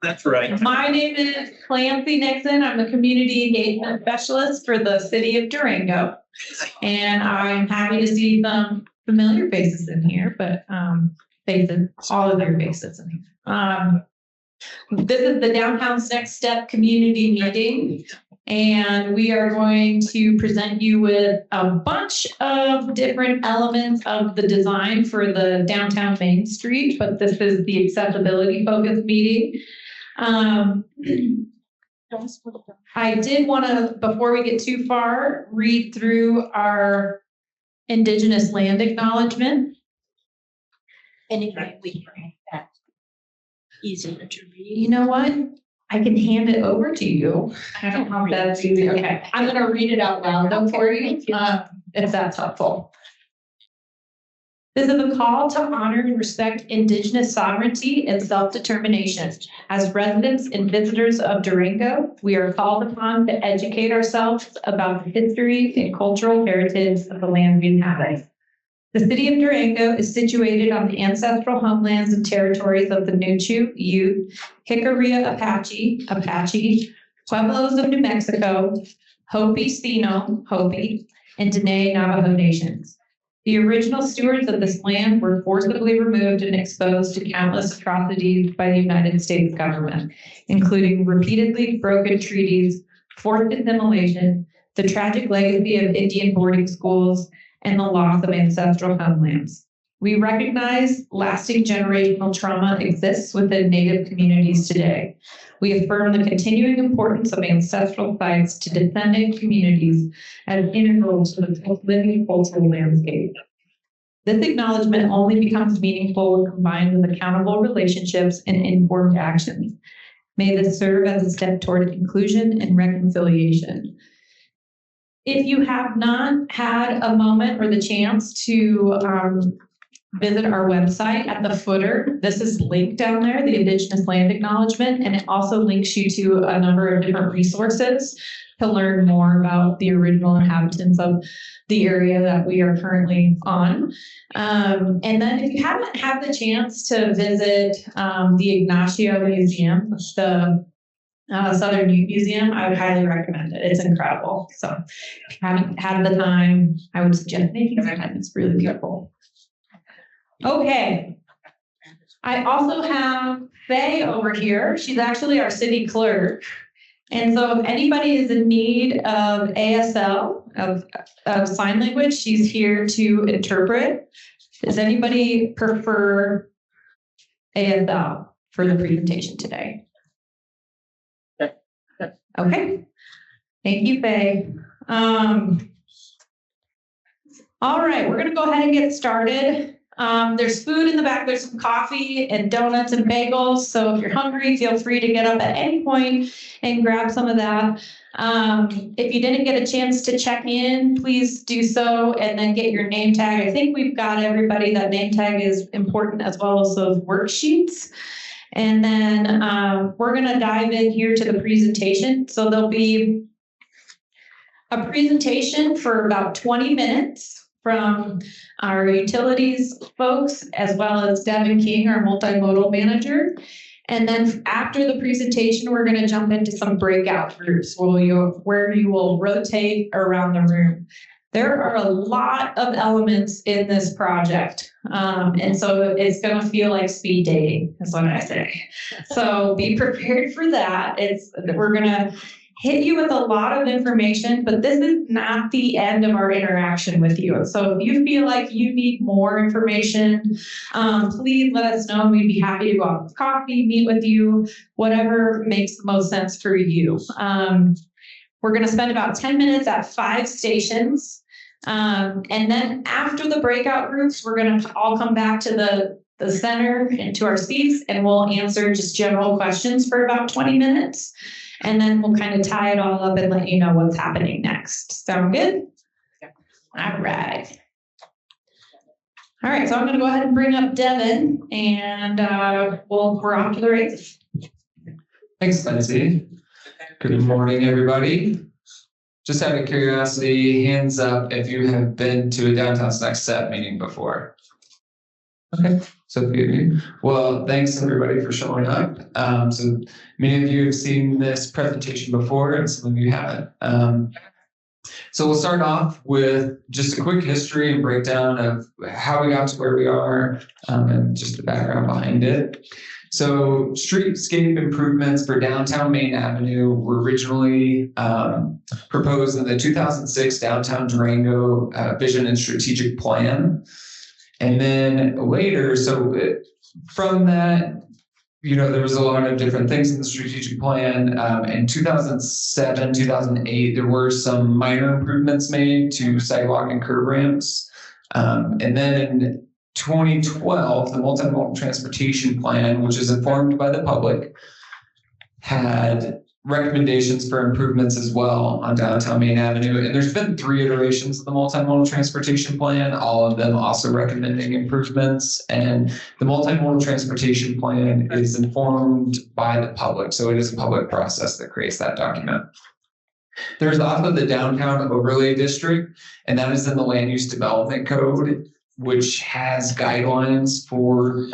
That's right. My name is Clancy Nixon. I'm the Community Engagement Specialist for the City of Durango. And I'm happy to see some familiar faces in here, but all of your faces in here. This is the Downtown's Next Step community meeting. And we are going to present you with a bunch of different elements of the design for the downtown Main Street, but this is the accessibility focused meeting. I did want to, before we get too far, read through our Indigenous land acknowledgement. Anyway, we can make that easier to read. You know what? I can hand it over to you. I don't know if that's easy. Okay. I'm going to read it out loud though for you, if that's helpful. This is a call to honor and respect Indigenous sovereignty and self-determination. As residents and visitors of Durango, we are called upon to educate ourselves about the history and cultural heritage of the land we inhabit. The city of Durango is situated on the ancestral homelands and territories of the Nuchu, Ute, Jicarilla Apache, Pueblos of New Mexico, Hopi Sino, Hopi, and Dene Navajo nations. The original stewards of this land were forcibly removed and exposed to countless atrocities by the United States government, including repeatedly broken treaties, forced assimilation, the tragic legacy of Indian boarding schools, and the loss of ancestral homelands. We recognize lasting generational trauma exists within Native communities today. We affirm the continuing importance of ancestral sites to descendant communities as integral to the living cultural landscape. This acknowledgement only becomes meaningful when combined with accountable relationships and informed actions. May this serve as a step toward inclusion and reconciliation. If you have not had a moment or the chance to visit our website, at the footer, this is linked down there, the Indigenous Land Acknowledgement, and it also links you to a number of different resources to learn more about the original inhabitants of the area that we are currently on. And then if you haven't had the chance to visit the Ignacio Museum, the Southern Ute Museum, I would highly recommend it. It's incredible. So if you haven't had the time, I would suggest making the time. It's really beautiful. Okay. I also have Faye over here. She's actually our city clerk. And so if anybody is in need of ASL, of sign language, she's here to interpret. Does anybody prefer ASL for the presentation today? Okay. Thank you, Faye. All right, we're going to go ahead and get started. There's food in the back. There's some coffee and donuts and bagels. So if you're hungry, feel free to get up at any point and grab some of that. If you didn't get a chance to check in, please do so and then get your name tag. I think we've got everybody. That name tag is important as well as those worksheets. And then we're going to dive in here to the presentation. So there'll be a presentation for about 20 minutes from our utilities folks, as well as Devin King, our multimodal manager. And then after the presentation, we're going to jump into some breakout groups where you will rotate around the room. There are a lot of elements in this project. And so it's going to feel like speed dating, is what I say. So be prepared for that. We're going to hit you with a lot of information, but this is not the end of our interaction with you. So if you feel like you need more information, please let us know. We'd be happy to go out with coffee, meet with you, whatever makes the most sense for you. We're going to spend about 10 minutes at 5 stations. And then after the breakout groups, we're going to all come back to the center and to our seats, and we'll answer just general questions for about 20 minutes. And then we'll kind of tie it all up and let you know what's happening next. Sound good? All right. All right, so I'm going to go ahead and bring up Devin, and we're on to the race. Thanks, Lindsay. Good morning, everybody. Just out of curiosity, hands up if you have been to a Downtown's Next Step meeting before. Okay, So good. Well, thanks everybody for showing up. So many of you have seen this presentation before and some of you haven't. So we'll start off with just a quick history and breakdown of how we got to where we are and just the background behind it. So streetscape improvements for downtown Main Avenue were originally proposed in the 2006 Downtown Durango Vision and Strategic Plan. And then later, so from that, there was a lot of different things in the strategic plan. In 2007, 2008, there were some minor improvements made to sidewalk and curb ramps. And then in 2012, the multimodal transportation plan, which is informed by the public, had recommendations for improvements as well on downtown Main Avenue. And there's been 3 iterations of the multimodal transportation plan, all of them also recommending improvements. And the multimodal transportation plan is informed by the public. So it is a public process that creates that document. There's also the downtown overlay district, and that is in the land use development code, which has guidelines for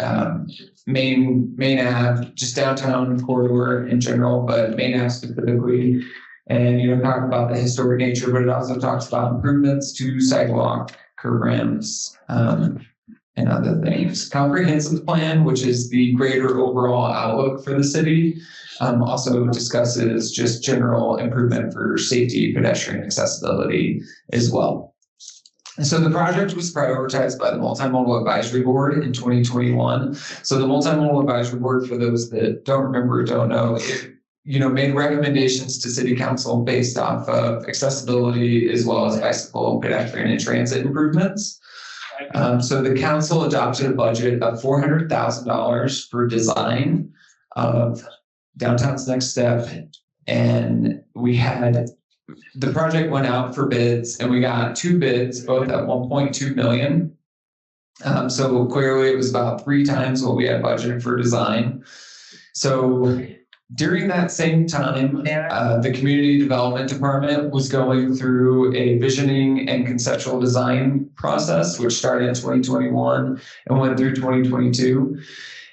Main Ave, just downtown corridor in general, but Main Ave specifically. And talk about the historic nature, but it also talks about improvements to sidewalk, curb ramps, and other things. Comprehensive plan, which is the greater overall outlook for the city, also discusses just general improvement for safety, pedestrian accessibility as well. So the project was prioritized by the Multimodal Advisory Board in 2021. So the Multimodal Advisory Board, for those that don't remember or don't know, it, made recommendations to City Council based off of accessibility as well as bicycle, pedestrian, and transit improvements. So the council adopted a budget of $400,000 for design of Downtown's Next Step, and the project went out for bids, and we got 2 bids, both at $1.2 million. So clearly it was about 3 times what we had budgeted for design. So during that same time, the Community Development Department was going through a visioning and conceptual design process, which started in 2021 and went through 2022.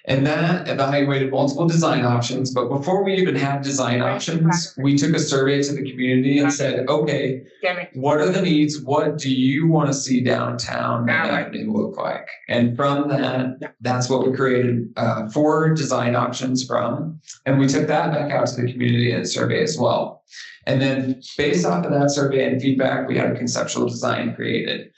And that evaluated multiple design options. But before we even had design options, we took a survey to the community and said, okay, what are the needs? What do you want to see downtown Main Avenue look like? And from that, that's what we created 4 design options from. And we took that back out to the community in a survey as well. And then based off of that survey and feedback, we had a conceptual design created.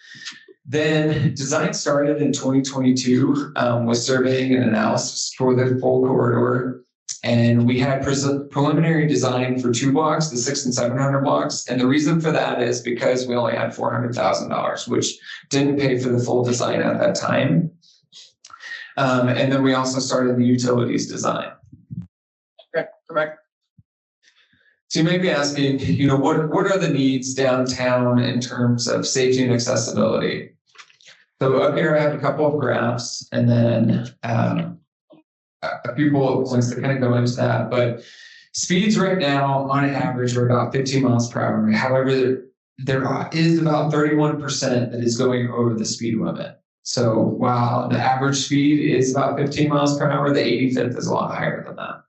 Then design started in 2022 with surveying and analysis for the full corridor. And we had preliminary design for 2 blocks, the 600 and 700 blocks. And the reason for that is because we only had $400,000, which didn't pay for the full design at that time. And then we also started the utilities design. Correct. So you may be asking, what are the needs downtown in terms of safety and accessibility? So up here I have a couple of graphs, and then a few bullet points that kind of go into that. But speeds right now on average are about 15 miles per hour. However, there is about 31% that is going over the speed limit. So while the average speed is about 15 miles per hour, the 85th is a lot higher than that.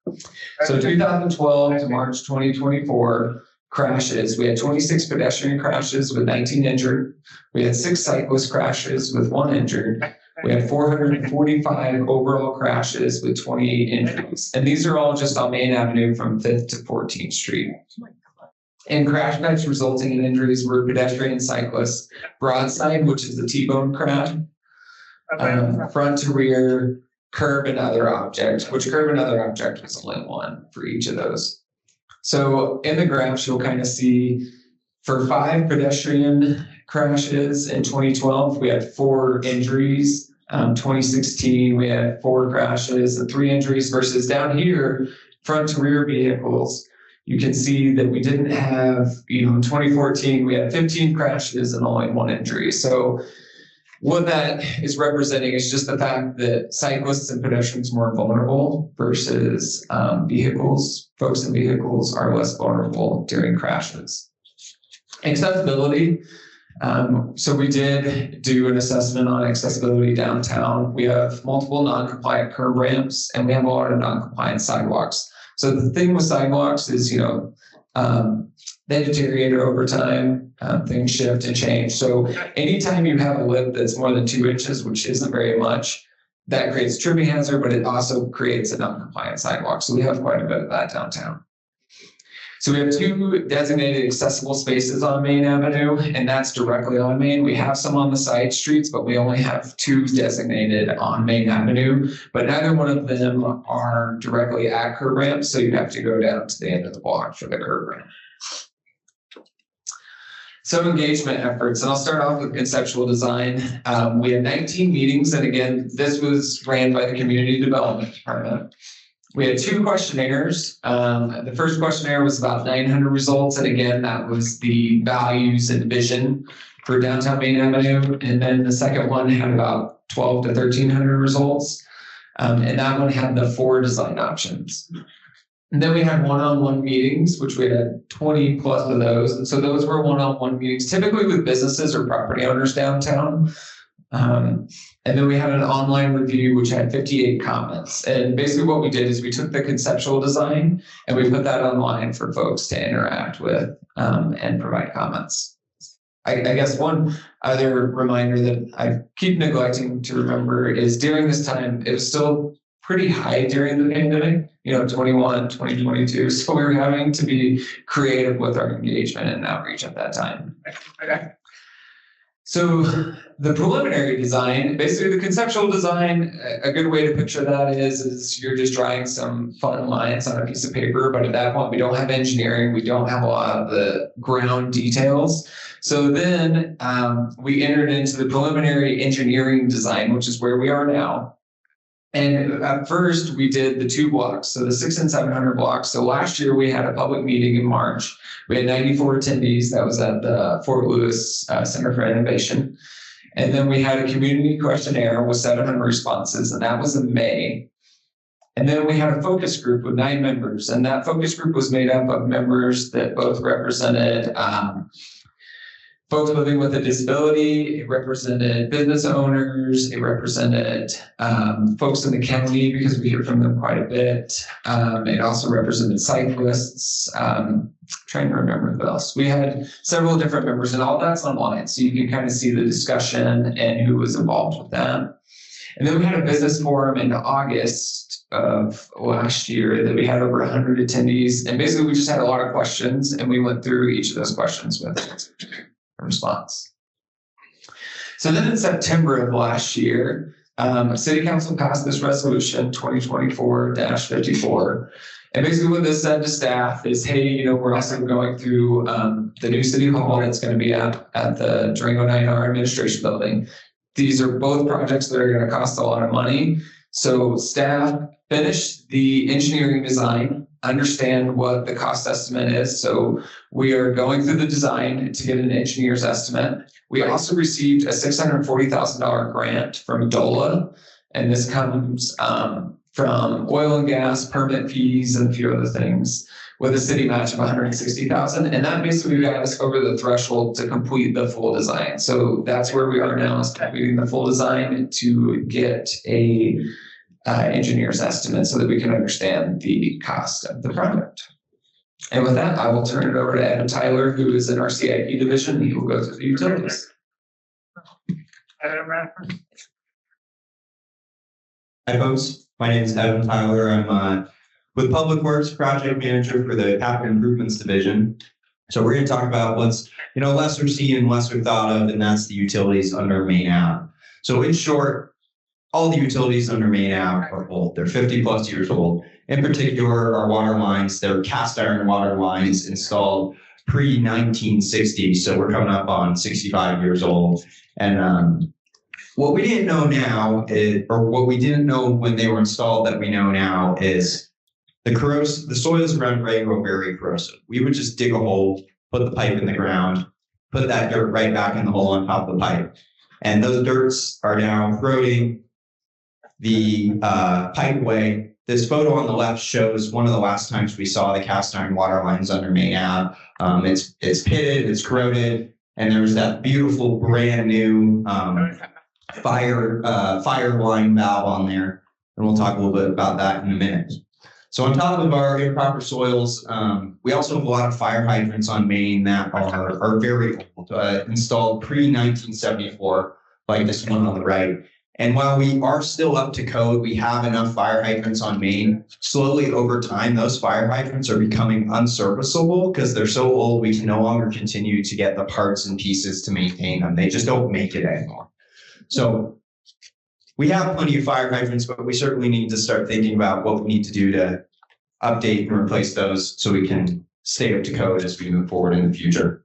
So 2012 to March 2024 crashes, we had 26 pedestrian crashes with 19 injured. We had 6 cyclist crashes with 1 injured. We had 445 overall crashes with 28 injuries. And these are all just on Main Avenue from 5th to 14th Street. And crash types resulting in injuries were pedestrian and cyclists, broadside, which is the T-bone crash, front to rear, curb and other object, which curb and other object was only 1 for each of those. So in the graphs, you'll kind of see for 5 pedestrian crashes in 2012, we had 4 injuries. 2016, we had 4 crashes and 3 injuries versus down here, front to rear vehicles. You can see that we didn't have, in 2014, we had 15 crashes and only 1 injury. So what that is representing is just the fact that cyclists and pedestrians are more vulnerable versus folks in vehicles are less vulnerable during crashes. Accessibility, So we did do an assessment on accessibility downtown. We have multiple non-compliant curb ramps, and we have a lot of non-compliant sidewalks. So the thing with sidewalks is, they deteriorate over time, things shift and change. So anytime you have a lip that's more than 2 inches, which isn't very much, that creates a tripping hazard, but it also creates a non-compliant sidewalk. So we have quite a bit of that downtown. So we have 2 designated accessible spaces on Main Avenue, and that's directly on Main. We have some on the side streets, but we only have 2 designated on Main Avenue, but neither one of them are directly at curb ramps, so you have to go down to the end of the block for the curb ramp. So engagement efforts, and I'll start off with conceptual design. We had 19 meetings, and again, this was ran by the Community Development Department. We had 2 questionnaires. The first questionnaire was about 900 results, and again, that was the values and vision for downtown Main Avenue. And then the second one had about 12 to 1,300 results, and that one had the 4 design options. And then we had one-on-one meetings, which we had 20 plus of those. And so those were one-on-one meetings, typically with businesses or property owners downtown. And then we had an online review, which had 58 comments. And basically what we did is we took the conceptual design and we put that online for folks to interact with and provide comments. I guess one other reminder that I keep neglecting to remember is during this time, it was still pretty high during the pandemic, 21, 2022. So we were having to be creative with our engagement and outreach at that time. So the preliminary design, basically the conceptual design, a good way to picture that is you're just drawing some fun lines on a piece of paper, but at that point we don't have engineering, we don't have a lot of the ground details. So then we entered into the preliminary engineering design, which is where we are now. And at first we did the 2 blocks, so the 600 and 700 blocks. So last year we had a public meeting in March. We had 94 attendees. That was at the Fort Lewis Center for Innovation. And then we had a community questionnaire with 700 responses, and that was in May. And then we had a focus group with 9 members, and that focus group was made up of members that both represented folks living with a disability, it represented business owners, it represented folks in the county because we hear from them quite a bit. It also represented cyclists. Trying to remember who else. We had several different members, and all that's online, so you can kind of see the discussion and who was involved with that. And then we had a business forum in August of last year that we had over 100 attendees, and basically we just had a lot of questions, and we went through each of those questions with a response. So then in September of last year, City Council passed this resolution 2024-54. And basically what this said to staff is, hey, we're also going through the new City Hall that's going to be at the Durango 9R Administration Building. These are both projects that are going to cost a lot of money. So staff finished the engineering design, understand what the cost estimate is. So we are going through the design to get an engineer's estimate. We also received a $640,000 grant from DOLA, and this comes from oil and gas permit fees and a few other things, with a city match of $160,000, and that basically got us over the threshold to complete the full design. So that's where we are now, is completing the full design to get a engineer's estimate so that we can understand the cost of the project. And with that, I will turn it over to Adam Tyler, who is in our CIP division. He will go through the utilities. Hi, folks. My name is Adam Tyler. I'm with Public Works Project Manager for the Capital Improvements Division. So we're going to talk about what's lesser seen and lesser thought of, and that's the utilities under Main Ave. So in short, all the utilities under Main Ave are old. They're 50 plus years old. In particular, our water lines, they're cast iron water lines installed pre-1960. So we're coming up on 65 years old. And what we didn't know now is, or what we didn't know when they were installed that we know now is the soils around Durango are very corrosive. We would just dig a hole, put the pipe in the ground, put that dirt right back in the hole on top of the pipe. And those dirts are now corroding the pipeway. This photo on the left shows one of the last times we saw the cast iron water lines under Main Ave. It's pitted, it's corroded, and there was that beautiful brand new fire line valve on there, and we'll talk a little bit about that in a minute. So on top of our improper soils, we also have a lot of fire hydrants on Maine that are very old, installed pre-1974, like this one on the right. And while we are still up to code, we have enough fire hydrants on Maine. Slowly over time, those fire hydrants are becoming unserviceable because they're so old, we can no longer continue to get the parts and pieces to maintain them. They just don't make it anymore. So we have plenty of fire hydrants, but we certainly need to start thinking about what we need to do to update and replace those so we can stay up to code as we move forward in the future.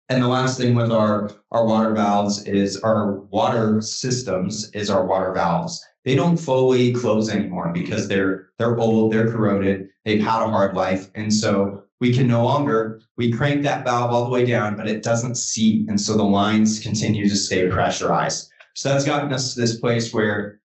And the last thing with our water valves is our water systems is our water valves. They don't fully close anymore because they're old, they're corroded, they've had a hard life. And so we can no longer, we crank that valve all the way down, but it doesn't seat. And so the lines continue to stay pressurized. So that's gotten us to this place where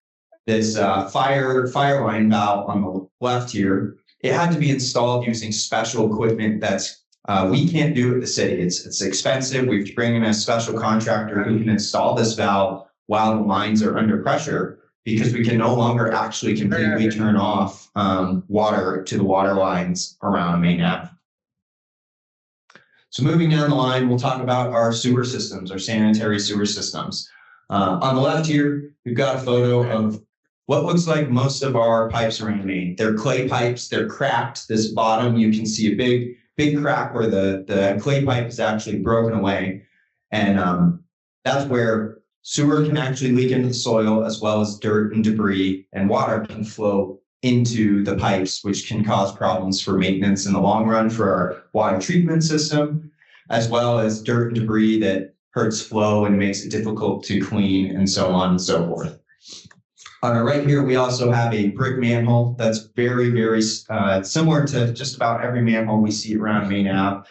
this fire line valve on the left here, it had to be installed using special equipment that's we can't do it at the city. It's expensive. We've bring in a special contractor who can install this valve while the lines are under pressure because we can no longer actually completely turn off water to the water lines around Maine Ave. So moving down the line, we'll talk about our sewer systems, our sanitary sewer systems. On the left here, we've got a photo of what looks like most of our pipes around Maine. They're clay pipes. They're cracked. This bottom, you can see a big crack where the clay pipe is actually broken away. And that's where sewer can actually leak into the soil as well as dirt and debris, and water can flow into the pipes, which can cause problems for maintenance in the long run for our water treatment system, as well as dirt and debris that hurts flow and makes it difficult to clean and so on and so forth. On our right here, we also have a brick manhole that's very, very similar to just about every manhole we see around Maine Ave.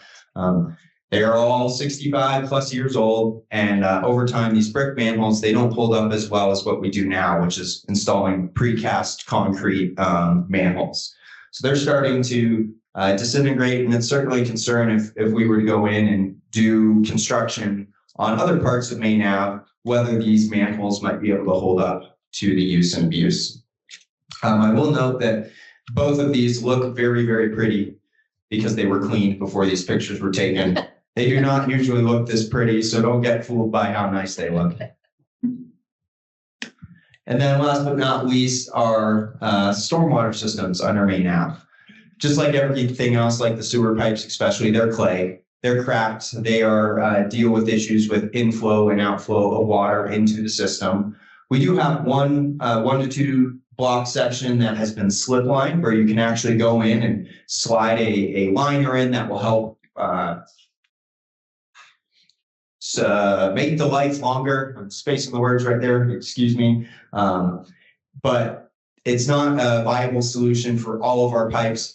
They are all 65 plus years old, and over time, these brick manholes, they don't hold up as well as what we do now, which is installing precast concrete manholes. So they're starting to disintegrate, and it's certainly a concern if we were to go in and do construction on other parts of Maine Ave, whether these manholes might be able to hold up to the use and abuse. I will note that both of these look very, very pretty because they were cleaned before these pictures were taken. They do not usually look this pretty, so don't get fooled by how nice they look. And then last but not least, our stormwater systems under Maine Ave. Just like everything else, like the sewer pipes especially, they're clay. They're cracked. They are deal with issues with inflow and outflow of water into the system. We do have one to two block section that has been slip lined where you can actually go in and slide a liner in that will help make the life longer. I'm spacing the words right there, excuse me. But it's not a viable solution for all of our pipes,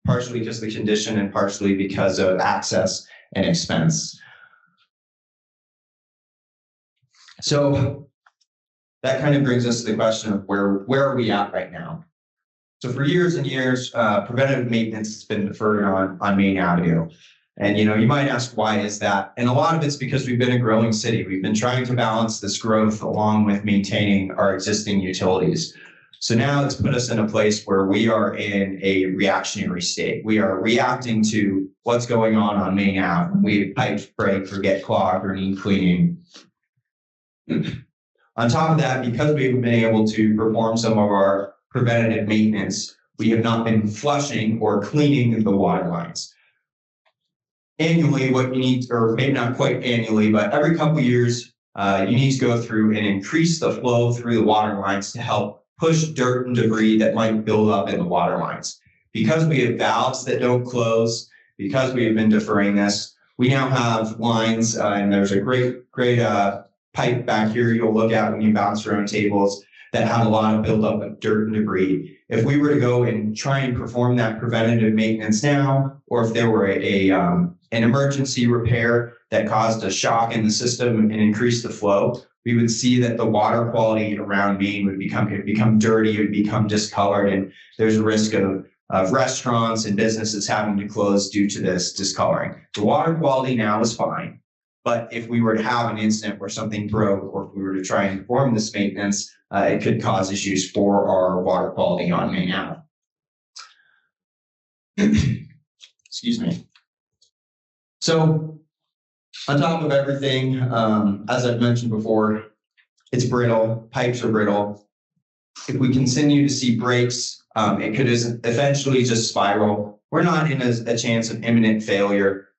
partially because of the condition and partially because of access and expense. So that kind of brings us to the question of where are we at right now? So for years and years, preventative maintenance has been deferred on Maine Avenue. And you might ask, why is that? And a lot of it's because we've been a growing city. We've been trying to balance this growth along with maintaining our existing utilities. So now it's put us in a place where we are in a reactionary state. We are reacting to what's going on Maine Ave. We pipes break or get clogged or need cleaning. On top of that, because we've been able to perform some of our preventative maintenance, we have not been flushing or cleaning the water lines. Annually, what you need, or maybe not quite annually, but every couple of years, you need to go through and increase the flow through the water lines to help push dirt and debris that might build up in the water lines. Because we have valves that don't close, because we have been deferring this, we now have lines, and there's a great pipe back here you'll look at when you bounce around tables that have a lot of buildup of dirt and debris. If we were to go and try and perform that preventative maintenance now, or if there were an emergency repair that caused a shock in the system and increased the flow, we would see that the water quality around Maine would become dirty, it would become discolored, and there's a risk of restaurants and businesses having to close due to this discoloring. The water quality now is fine, But if we were to have an incident where something broke, or if we were to try and perform this maintenance, it could cause issues for our water quality on Main Ave. Excuse me. So on top of everything, as I've mentioned before, it's brittle, pipes are brittle. If we continue to see breaks, it could eventually just spiral. We're not in a chance of imminent failure.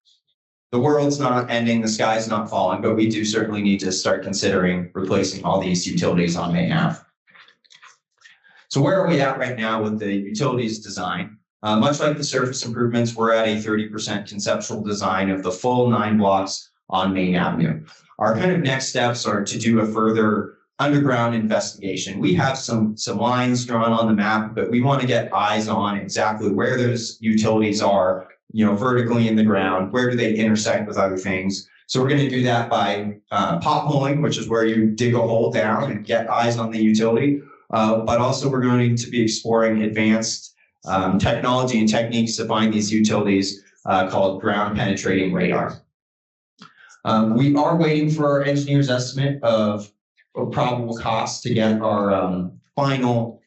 The world's not ending, the sky's not falling, but we do certainly need to start considering replacing all these utilities on Main Ave. So where are we at right now with the utilities design? Much like the surface improvements, we're at a 30% conceptual design of the full 9 blocks on Main Avenue. Our kind of next steps are to do a further underground investigation. We have some lines drawn on the map, but we want to get eyes on exactly where those utilities are, vertically in the ground. Where do they intersect with other things? So we're going to do that by potholing, which is where you dig a hole down and get eyes on the utility. But also we're going to be exploring advanced technology and techniques to find these utilities called ground penetrating radar. We are waiting for our engineer's estimate of probable cost to get our final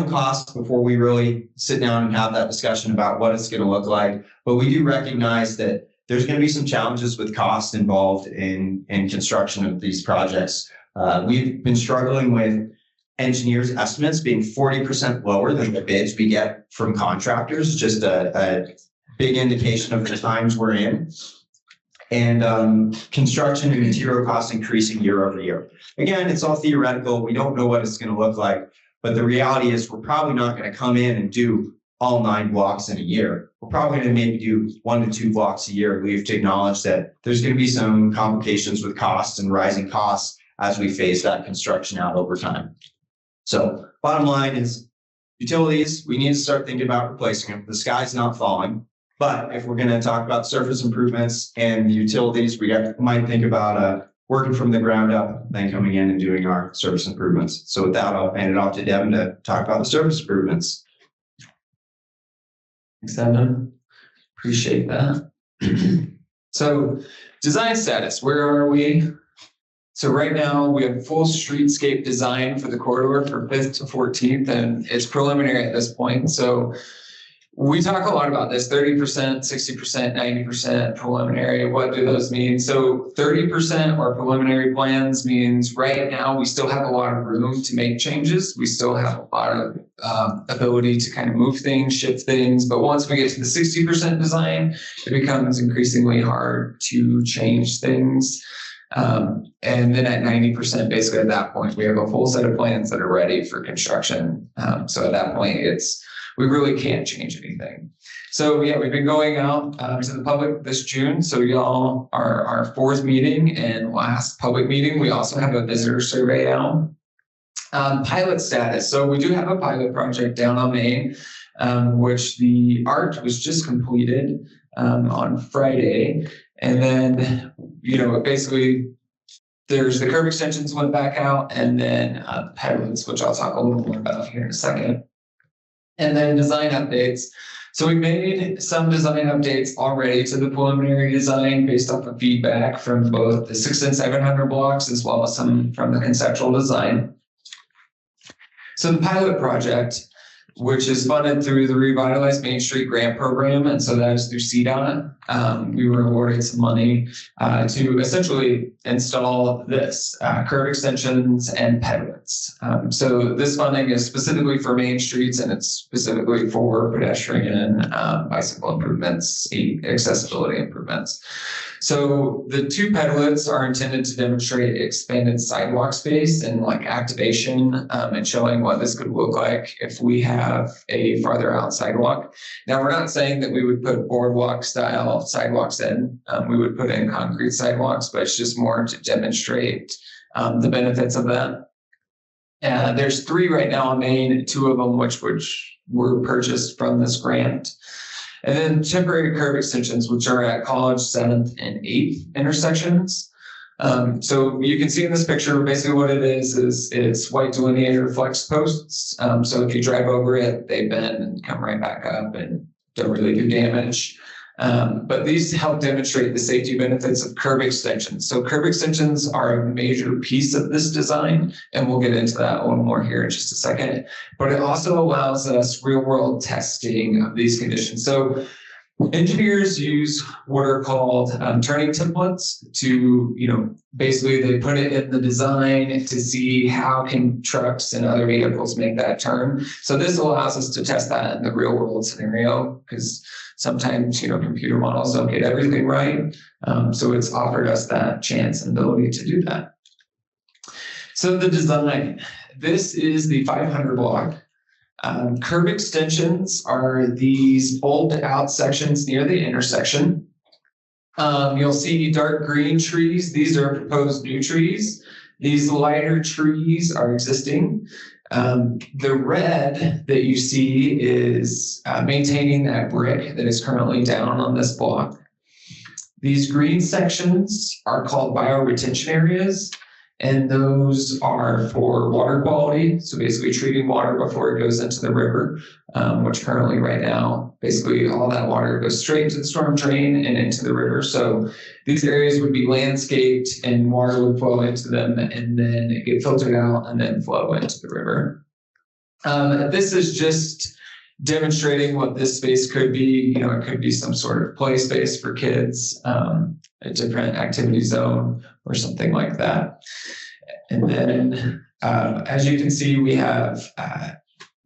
cost before we really sit down and have that discussion about what it's going to look like. But we do recognize that there's going to be some challenges with cost involved in construction of these projects. We've been struggling with engineers' estimates being 40% lower than the bids we get from contractors, just a big indication of the times we're in. And construction and material costs increasing year over year. Again, it's all theoretical. We don't know what it's going to look like, but the reality is we're probably not going to come in and do all 9 blocks in a year. We're probably going to maybe do 1 to 2 blocks a year. We have to acknowledge that there's going to be some complications with costs and rising costs as we phase that construction out over time. So bottom line is utilities, we need to start thinking about replacing them. The sky's not falling. But if we're going to talk about surface improvements and the utilities, we might think about working from the ground up, then coming in and doing our surface improvements. So with that, I'll hand it off to Devin to talk about the surface improvements. Thanks, Evan. Appreciate that. So design status, where are we? So right now we have full streetscape design for the corridor for 5th to 14th, and it's preliminary at this point. So we talk a lot about this, 30%, 60%, 90% preliminary. What do those mean? So 30% or preliminary plans means right now we still have a lot of room to make changes. We still have a lot of ability to kind of move things, shift things. But once we get to the 60% design, it becomes increasingly hard to change things. And then at 90%, basically at that point, we have a full set of plans that are ready for construction. So at that point, we really can't change anything. So yeah, we've been going out to the public this June. So y'all, our 4th meeting and last public meeting, we also have a visitor survey out. Pilot status. So we do have a pilot project down on Main, which the art was just completed on Friday. And then, basically there's the curb extensions went back out, and then pedals, which I'll talk a little more about here in a second. And then design updates. So we made some design updates already to the preliminary design based off of feedback from both the 600 and 700 blocks, as well as some from the conceptual design. So the pilot project, which is funded through the Revitalize Main Street grant program, and so that is through CDOT. We were awarded some money to essentially install this, curb extensions and pedals. So this funding is specifically for main streets, and it's specifically for pedestrian, bicycle improvements, accessibility improvements. So the 2 pedalets are intended to demonstrate expanded sidewalk space and activation, and showing what this could look like if we have a farther out sidewalk. Now, we're not saying that we would put boardwalk style sidewalks in. We would put in concrete sidewalks, but it's just more to demonstrate the benefits of that. There's 3 right now on Main, 2 of them which were purchased from this grant. And then temporary curb extensions, which are at College 7th and 8th intersections. So you can see in this picture, basically what it is it's white delineator flex posts. So if you drive over it, they bend and come right back up and don't really do damage. But these help demonstrate the safety benefits of curb extensions. So curb extensions are a major piece of this design, and we'll get into that a little more here in just a second. But it also allows us real world testing of these conditions. So engineers use what are called turning templates to, basically they put it in the design to see how can trucks and other vehicles make that turn. So this allows us to test that in the real world scenario, because sometimes, computer models don't get everything right. So it's offered us that chance and ability to do that. So the design, this is the 500 block. Curb extensions are these bulked out sections near the intersection. You'll see dark green trees. These are proposed new trees. These lighter trees are existing. The red that you see is maintaining that brick that is currently down on this block. These green sections are called bioretention areas, and those are for water quality. So basically treating water before it goes into the river, which currently right now, basically all that water goes straight to the storm drain and into the river. So these areas would be landscaped and water would flow into them and then get filtered out and then flow into the river. This is just demonstrating what this space could be. It could be some sort of play space for kids, a different activity zone or something like that. And then, as you can see, we have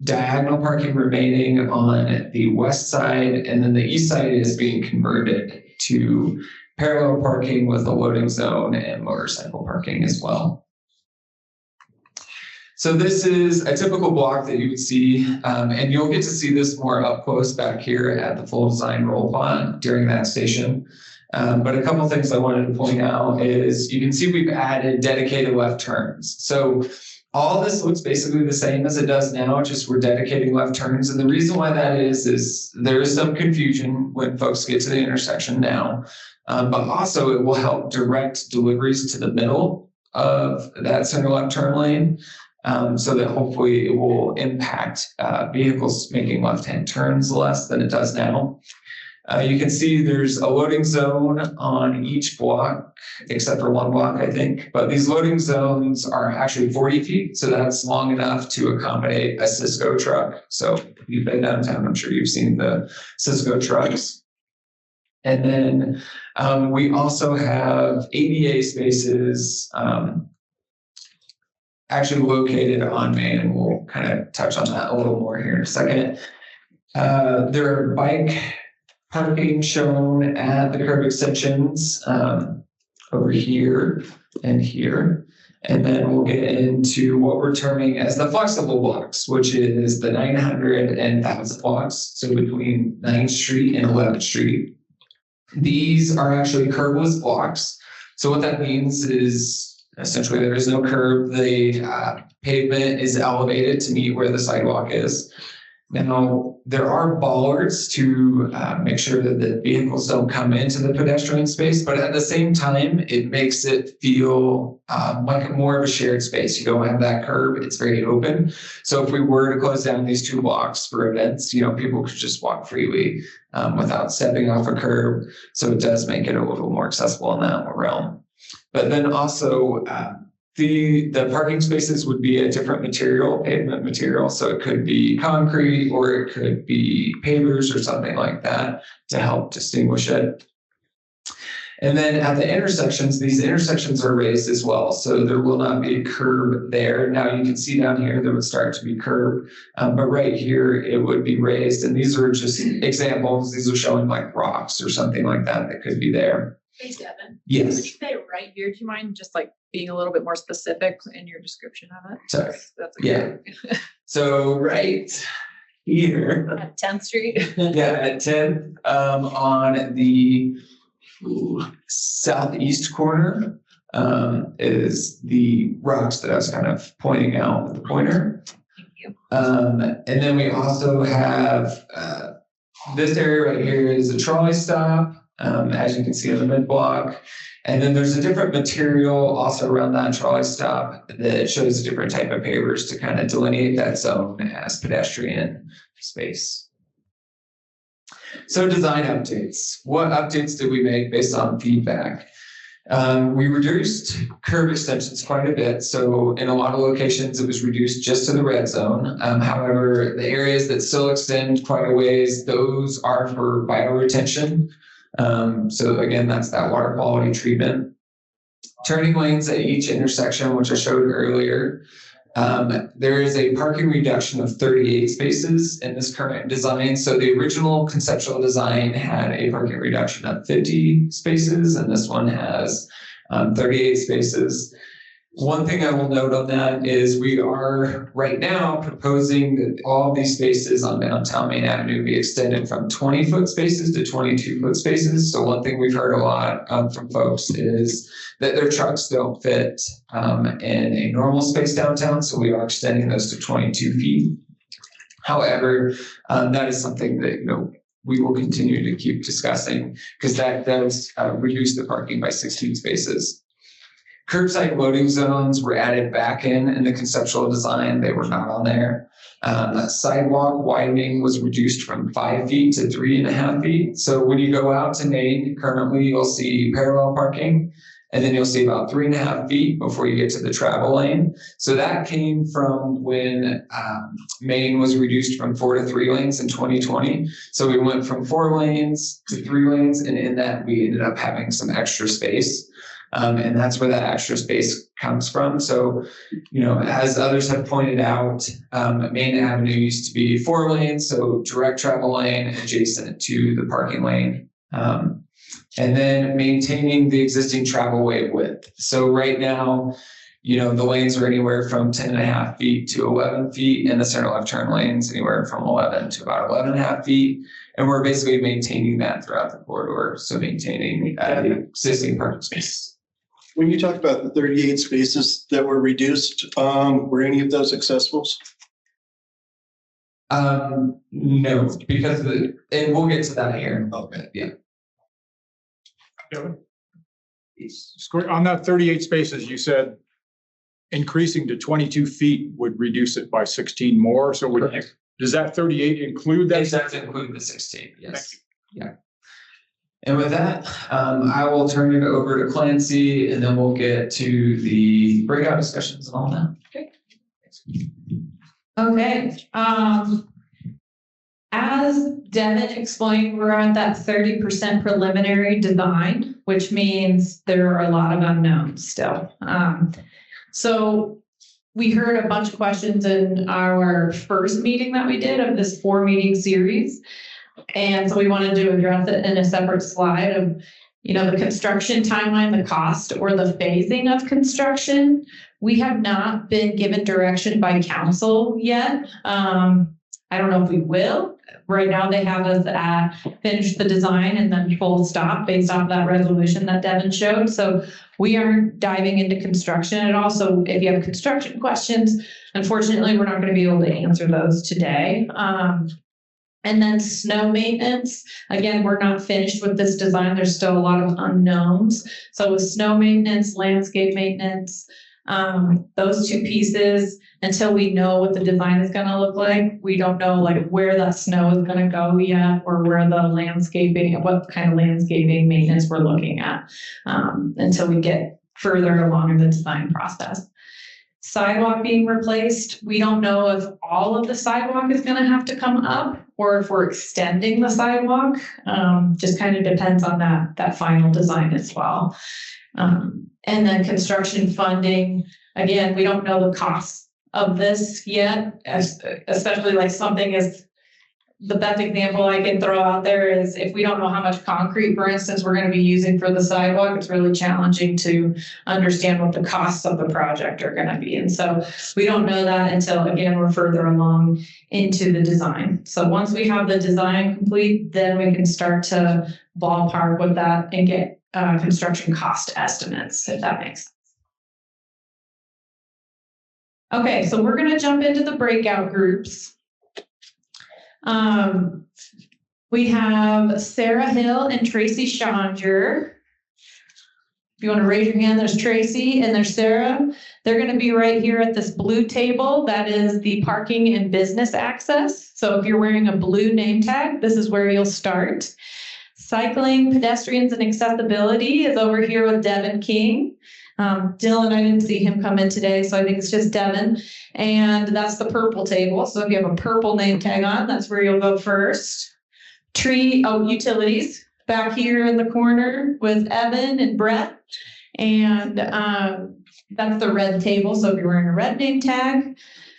diagonal parking remaining on the west side, and then the east side is being converted to parallel parking with a loading zone and motorcycle parking as well. So this is a typical block that you would see, and you'll get to see this more up close back here at the full design roll plot during that station. But a couple of things I wanted to point out is you can see we've added dedicated left turns. So all this looks basically the same as it does now, just we're dedicating left turns. And the reason why that is there is some confusion when folks get to the intersection now, but also it will help direct deliveries to the middle of that center left turn lane. So that hopefully it will impact vehicles making left-hand turns less than it does now. You can see there's a loading zone on each block, except for one block, I think. But these loading zones are actually 40 feet, so that's long enough to accommodate a Cisco truck. So if you've been downtown, I'm sure you've seen the Cisco trucks. And then we also have ADA spaces actually located on Main, and we'll kind of touch on that a little more here in a second. There are bike parking shown at the curb extensions over here and here. And then we'll get into what we're terming as the flexible blocks, which is the 900 and 1000 blocks, so between 9th Street and 11th Street. These are actually curbless blocks. So what that means is essentially there is no curb. The pavement is elevated to meet where the sidewalk is. Now, there are bollards to make sure that the vehicles don't come into the pedestrian space, but at the same time, it makes it feel like more of a shared space. You don't have that curb, it's very open. So if we were to close down these 2 blocks for events, people could just walk freely without stepping off a curb. So it does make it a little more accessible in that realm. But then also, the parking spaces would be a different material, pavement material. So it could be concrete or it could be pavers or something like that to help distinguish it. And then at the intersections, these intersections are raised as well. So there will not be a curb there. Now you can see down here, there would start to be curb, but right here, it would be raised. And these are just examples. These are showing like rocks or something like that that could be there. Hey, Devin. Yes. Would you say right here, do you mind just like being a little bit more specific in your description of it? Sorry. That's Yeah. So right here. At 10th Street? Yeah, at 10th, on the southeast corner is the rocks that I was kind of pointing out with the pointer. Thank you. And then we also have this area right here is a trolley stop. As you can see in the mid block. And then there's a different material also around that trolley stop that shows a different type of pavers to kind of delineate that zone as pedestrian space. So design updates. What updates did we make based on feedback? We reduced curb extensions quite a bit. So in a lot of locations, it was reduced just to the red zone. However, the areas that still extend quite a ways, those are for bioretention. So again, that's that water quality treatment. Turning lanes at each intersection, which I showed earlier. There is a parking reduction of 38 spaces in this current design. So the original conceptual design had a parking reduction of 50 spaces, and this one has 38 spaces. One thing I will note on that is we are right now proposing that all these spaces on downtown Main Avenue be extended from 20-foot spaces to 22-foot spaces. So one thing we've heard a lot from folks is that their trucks don't fit in a normal space downtown. So we are extending those to 22 feet. However, that is something that, we will continue to keep discussing because that does reduce the parking by 16 spaces. Curbside loading zones were added back in the conceptual design. They were not on there. Sidewalk widening was reduced from 5 feet to 3.5 feet. So when you go out to Main, currently you'll see parallel parking, and then you'll see about 3.5 feet before you get to the travel lane. So that came from when Main was reduced from 4 to 3 lanes in 2020. So we went from 4 lanes to 3 lanes, and in that we ended up having some extra space. And that's where that extra space comes from. So, as others have pointed out, Main Avenue used to be 4 lanes, so direct travel lane adjacent to the parking lane. And then maintaining the existing travel way width. So right now, the lanes are anywhere from 10.5 feet to 11 feet, and the center left turn lanes anywhere from 11 to about 11.5 feet. And we're basically maintaining that throughout the corridor. So maintaining the existing parking space. When you talk about the 38 spaces that were reduced, were any of those accessibles? No, because and we'll get to that here in a little bit. Yeah. On that 38 spaces, you said increasing to 22 feet would reduce it by 16 more. So does that 38 include that? It does include the 16. Yes. Yeah. And with that, I will turn it over to Clancy, and then we'll get to the breakout discussions and all that. Okay. As Devin explained, we're at that 30% preliminary design, which means there are a lot of unknowns still. So we heard a bunch of questions in our first meeting that we did of this 4-meeting series. And so we wanted to address it in a separate slide of, the construction timeline, the cost, or the phasing of construction. We have not been given direction by council yet. I don't know if we will. Right now they have us at finish the design and then full stop based off that resolution that Devin showed. So we aren't diving into construction at all. So if you have construction questions, unfortunately, we're not going to be able to answer those today. And then snow maintenance, again, we're not finished with this design. There's still a lot of unknowns. So with snow maintenance, landscape maintenance, those 2 pieces, until we know what the design is going to look like, we don't know where that snow is going to go yet, or where the landscaping, what kind of landscaping maintenance we're looking at, until we get further along in the design process. Sidewalk being replaced, we don't know if all of the sidewalk is going to have to come up or if we're extending the sidewalk. Just kind of depends on that final design as well. And then construction funding, again, we don't know the costs of this yet, especially something as the best example I can throw out there is if we don't know how much concrete, for instance, we're going to be using for the sidewalk, it's really challenging to understand what the costs of the project are going to be. And so we don't know that until, again, we're further along into the design. So once we have the design complete, then we can start to ballpark with that and get construction cost estimates, if that makes sense. Okay, so we're going to jump into the breakout groups. We have Sarah Hill and Tracy Schonder. If you want to raise your hand, there's Tracy and there's Sarah. They're going to be right here at this blue table. That is the parking and business access. So if you're wearing a blue name tag, this is where you'll start. Cycling, pedestrians, and accessibility is over here with Devin King. Dylan, I didn't see him come in today, so I think it's just Devin. And that's the purple table. So if you have a purple name tag on, that's where you'll go first. Utilities back here in the corner with Evan and Brett. And that's the red table. So if you're wearing a red name tag,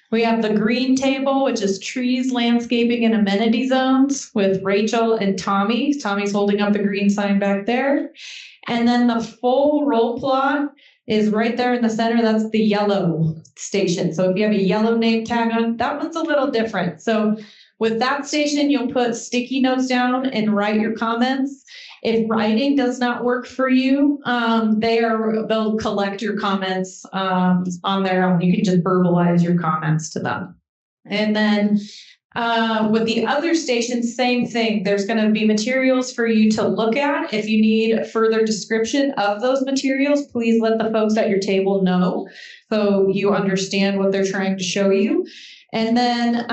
we have the green table, which is trees, landscaping, and amenity zones with Rachel and Tommy. Tommy's holding up the green sign back there. And then the full roll plot is right there in the center. That's the yellow station. So if you have a yellow name tag on, that one's a little different. So with that station, you'll put sticky notes down and write your comments. If writing does not work for you, they'll collect your comments on their own. You can just verbalize your comments to them. And then with the other stations, same thing. There's going to be materials for you to look at. If you need further description of those materials, please let the folks at your table know so you understand what they're trying to show you. And then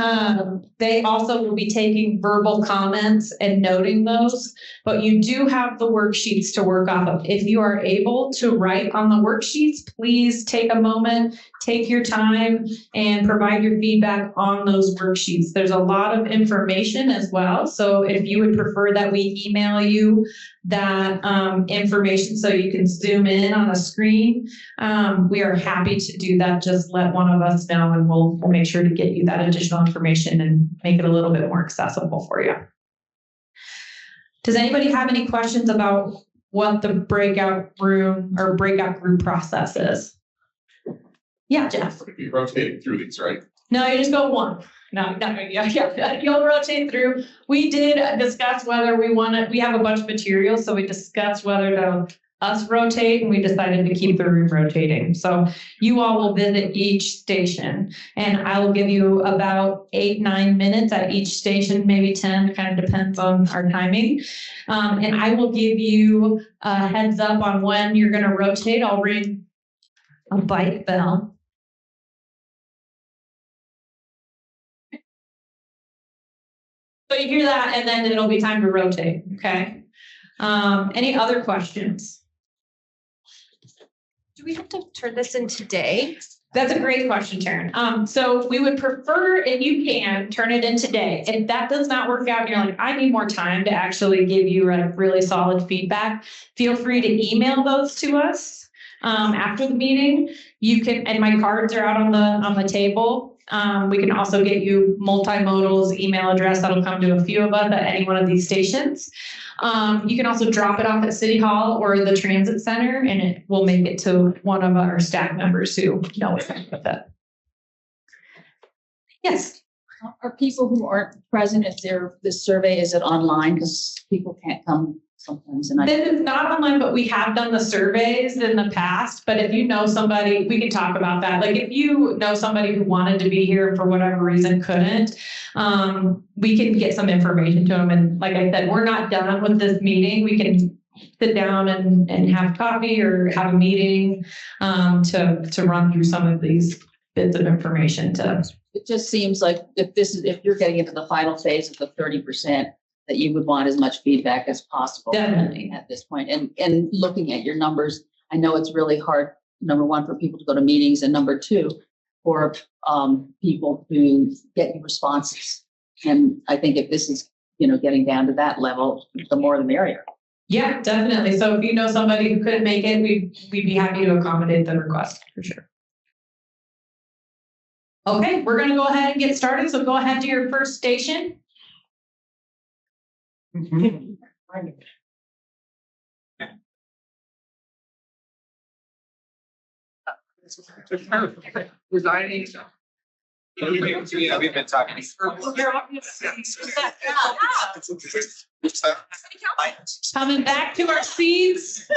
they also will be taking verbal comments and noting those, but you do have the worksheets to work off of. If you are able to write on the worksheets, please take a moment, take your time, and provide your feedback on those worksheets. There's a lot of information as well. So if you would prefer that we email you that information so you can zoom in on a screen, we are happy to do that. Just let one of us know and we'll make sure to get you that additional information and make it a little bit more accessible for you. Does anybody have any questions about what the breakout room or breakout group process is? Yeah, Jeff. You're rotating through these, right? No, you just go one. No, yeah, you'll rotate through. We did discuss whether we have a bunch of materials, so we discussed whether to us rotate, and we decided to keep the room rotating. So you all will visit each station, and I will give you about 8-9 minutes at each station, maybe 10, kind of depends on our timing. And I will give you a heads up on when you're going to rotate. I'll ring a bike bell. So you hear that, and then it'll be time to rotate, okay? Any other questions? Do we have to turn this in today? That's a great question, Taryn. So we would prefer, if you can, turn it in today. If that does not work out, and you're like, I need more time to actually give you a really solid feedback, feel free to email those to us after the meeting. You can, and my cards are out on the table. We can also get you multimodal's email address that'll come to a few of us at any one of these stations. You can also drop it off at City Hall or the Transit Center, and it will make it to one of our staff members who know what's up with it. Yes. Are people who aren't present, if this survey, is it online? Because people can't come sometimes. And This is not online, but we have done the surveys in the past. But if you know somebody, we can talk about that. Like if you know somebody who wanted to be here for whatever reason couldn't, we can get some information to them. And like I said, we're not done with this meeting. We can sit down and have coffee or have a meeting to run through some of these bits of information. It just seems like if you're getting into the final phase of the 30%, that you would want as much feedback as possible. Definitely. At this point. And looking at your numbers, I know it's really hard, number one, for people to go to meetings, and number two, for people to get responses. And I think if this is, getting down to that level, the more the merrier. Yeah, definitely. So if you know somebody who couldn't make it, we'd be happy to accommodate the request for sure. Okay, we're going to go ahead and get started. So go ahead to your first station. Mhm. Resigning. Yeah, we've been talking. Coming back to our seats.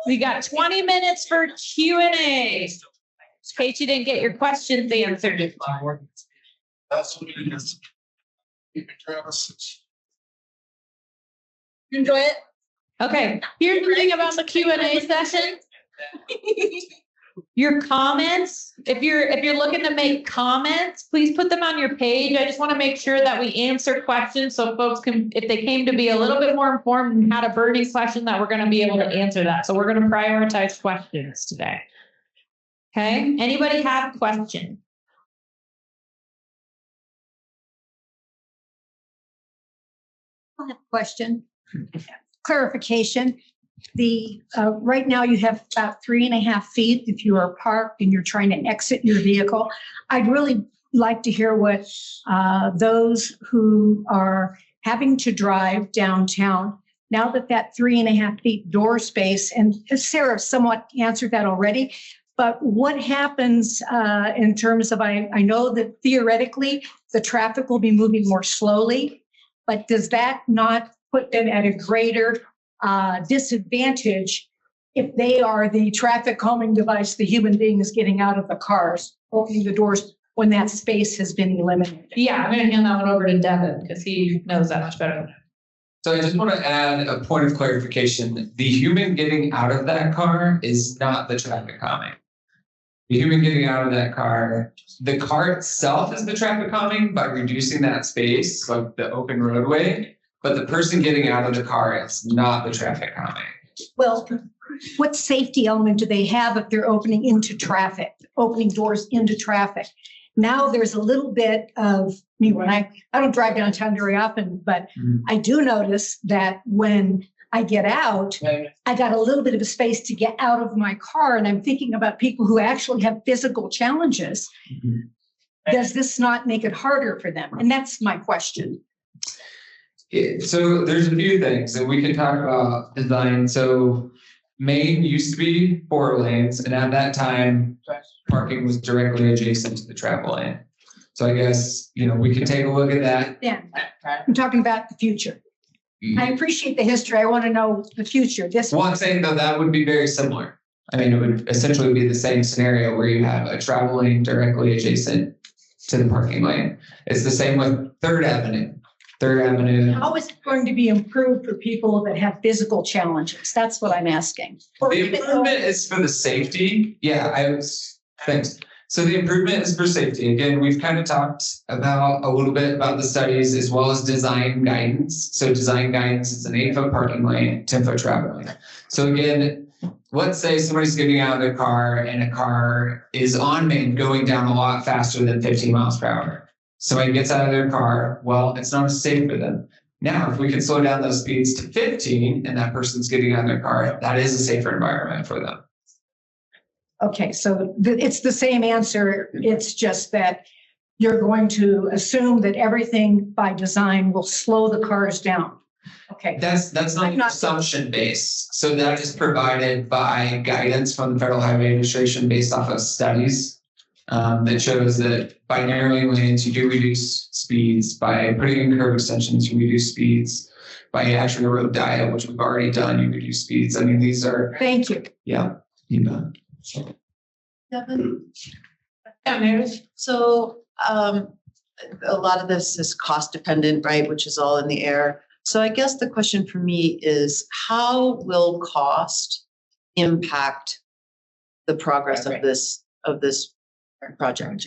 We got 20 minutes for Q&A. In case you didn't get your questions answered. That's what it is. Travis. Enjoy it. Okay, here's the thing about the Q&A session. Your comments, if you're looking to make comments, please put them on your page. I just want to make sure that we answer questions so folks can, if they came to be a little bit more informed and had a burning question, that we're going to be able to answer that. So we're going to prioritize questions today. Okay, anybody have a question? I have a question. Clarification. Right now you have about 3.5 feet if you are parked and you're trying to exit your vehicle. I'd really like to hear what those who are having to drive downtown, now that 3.5 feet door space, and Sarah somewhat answered that already, but what happens in terms of, I know that theoretically the traffic will be moving more slowly, but does that not put them at a greater disadvantage if they are the traffic calming device, the human beings getting out of the cars, opening the doors when that space has been eliminated? Yeah, I'm going to hand that one over to Devin because he knows that much better. So I just want to add a point of clarification. The human getting out of that car is not the traffic calming. The human getting out of that car, the car itself is the traffic calming by reducing that space, like the open roadway. But the person getting out of the car is not the traffic calming. Well, what safety element do they have if they're opening into traffic, opening doors into traffic? Now there's a little bit of me when I don't drive downtown very often, but I do notice that when I get out, I got a little bit of a space to get out of my car. And I'm thinking about people who actually have physical challenges. Does this not make it harder for them? And that's my question. So there's a few things that we can talk about design. So Main used to be 4 lanes, and at that time, parking was directly adjacent to the travel lane. So I guess, we can take a look at that. Yeah, I'm talking about the future. I appreciate the history. I want to know the future. Well, I'm saying though that would be very similar. I mean, it would essentially be the same scenario where you have a travel lane directly adjacent to the parking lane. It's the same with Third Avenue. How is it going to be improved for people that have physical challenges? That's what I'm asking. The improvement is for the safety. Thanks. So the improvement is for safety. Again, we've kind of talked about a little bit about the studies as well as design guidance. So design guidance is an 8-foot parking lane, 10-foot travel lane. So again, let's say somebody's getting out of their car and a car is on Main going down a lot faster than 15 miles per hour. Somebody gets out of their car, well, it's not as safe for them. Now, if we can slow down those speeds to 15 and that person's getting out of their car, that is a safer environment for them. Okay, so it's the same answer. It's just that you're going to assume that everything by design will slow the cars down. Okay. That's not assumption based. So that is provided by guidance from the Federal Highway Administration based off of studies. That shows that by narrowing lanes, you do reduce speeds. By putting in curb extensions, you reduce speeds. By actually a road diet, which we've already done, you reduce speeds. I mean, these are. Thank you. Yeah, you bet. Devin? So a lot of this is cost dependent, right? Which is all in the air. So I guess the question for me is, how will cost impact the progress of this project?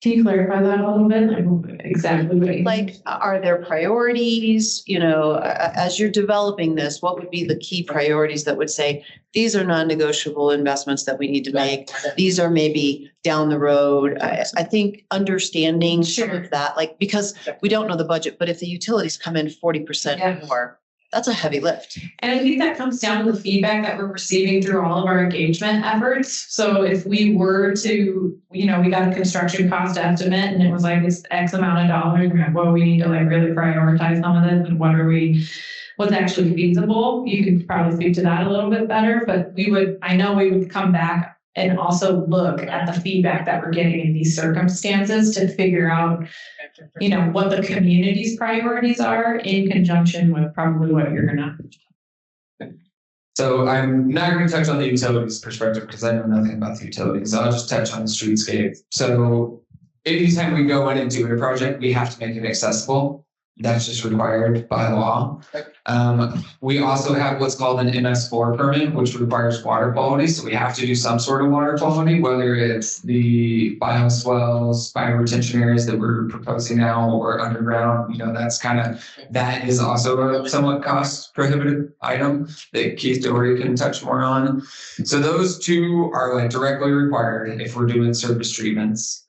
Can you clarify that a little bit? Like, exactly what you Like, are there priorities, as you're developing this, what would be the key priorities that would say, these are non-negotiable investments that we need to make. These are maybe down the road. I think understanding some of that, like, because we don't know the budget, but if the utilities come in 40% more, that's a heavy lift. And I think that comes down to the feedback that we're receiving through all of our engagement efforts. So if we were to, we got a construction cost estimate and it was like this X amount of dollars, we're like, well, we need to like really prioritize some of this and what's actually feasible. You could probably speak to that a little bit better, but I know we would come back and also look at the feedback that we're getting in these circumstances to figure out, what the community's priorities are in conjunction with probably what you're gonna. So I'm not going to touch on the utilities perspective because I know nothing about the utilities. I'll just touch on the streetscape. So anytime we go in and do a project, we have to make it accessible. That's just required by law. We also have what's called an MS4 permit, which requires water quality. So we have to do some sort of water quality, whether it's the bioswales, bioretention areas that we're proposing now or underground. That is also a somewhat cost prohibitive item that Keith Doherty can touch more on. So those two are like directly required if we're doing surface treatments.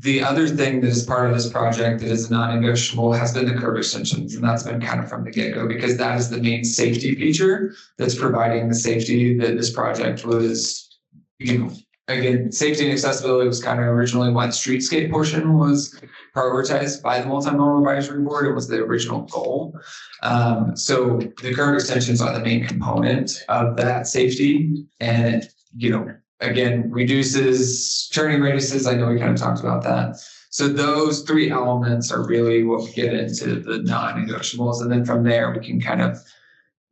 The other thing that is part of this project that is non-negotiable has been the curb extensions, and that's been kind of from the get-go because that is the main safety feature that's providing the safety that this project was, again, safety and accessibility was kind of originally why the streetscape portion was prioritized by the multimodal advisory board. It was the original goal. So the curb extensions are the main component of that safety, and again, reduces turning radiuses. I know we kind of talked about that. So those three elements are really what we get into the non-negotiables. And then from there, we can kind of,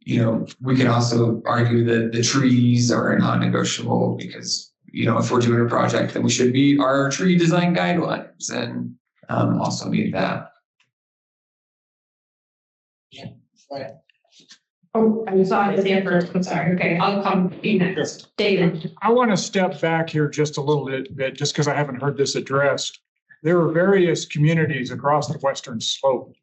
we can also argue that the trees are non-negotiable because, if we're doing a project, then we should meet our tree design guidelines and also meet that. Yeah, right. Oh, I saw his hand first. I'm sorry. Okay, I'll come to you next. David. I want to step back here just a little bit, just because I haven't heard this addressed. There are various communities across the western slope,